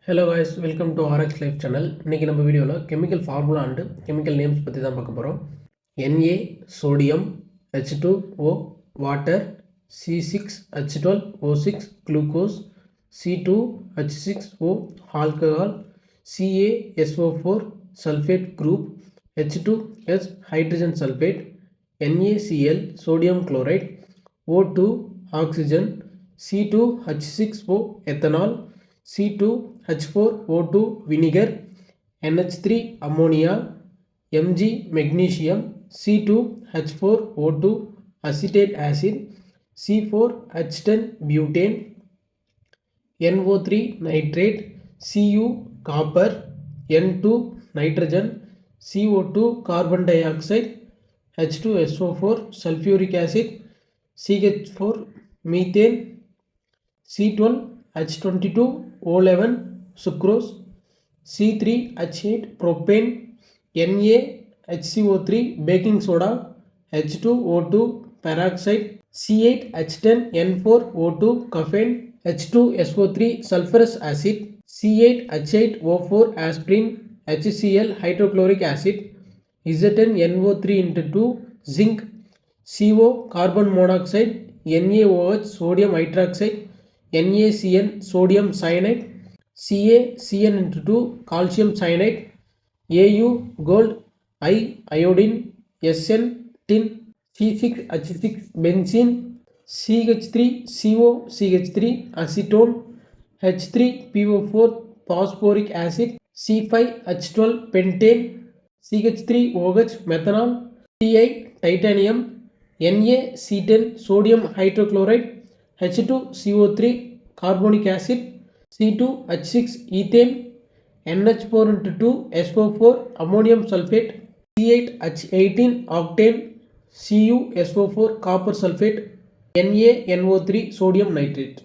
Hello guys, welcome to RX life channel. இன்றைக்கி நம்ம வீடியோவில் chemical formula and chemical names பற்றி தான் பார்க்க போகிறோம். Na sodium, H2O water, C6H12O6 glucose, C2H6O alcohol, CaSO4 sulphate group, H2S hydrogen sulphate, NaCl sodium chloride, O2 oxygen, C2H6O ethanol, C2H4O2 vinegar, NH3 ammonia, Mg magnesium, C2H4O2 acetate acid, C4H10 butane, NO3 nitrate, Cu copper, N2 nitrogen, CO2 carbon dioxide, H2SO4 sulfuric acid, CH4 methane, C12H22 O11 sucrose, C3H8 propane, NaHCO3 baking soda, H2O2 peroxide, C8H10N4O2 caffeine, H2SO3 sulfurous acid, C8H8O4 aspirin, HCl hydrochloric acid, ZnNO3 2 zinc, CO carbon monoxide, NaOH sodium hydroxide, NaCN sodium cyanide, CaCN2 calcium cyanide, Au gold, I iodine, Sn tin, C6H6 benzene, CH3CO CH3 acetone, H3PO4 phosphoric acid, C5H12 pentane, CH3OH methanol, Ti titanium, NaC10 sodium hydrochloride, H2CO3 carbonic acid, C2H6 ethane, NH4/2SO4 ammonium sulfate, C8H18 octane, CuSO4 copper sulfate, NaNO3 sodium nitrate.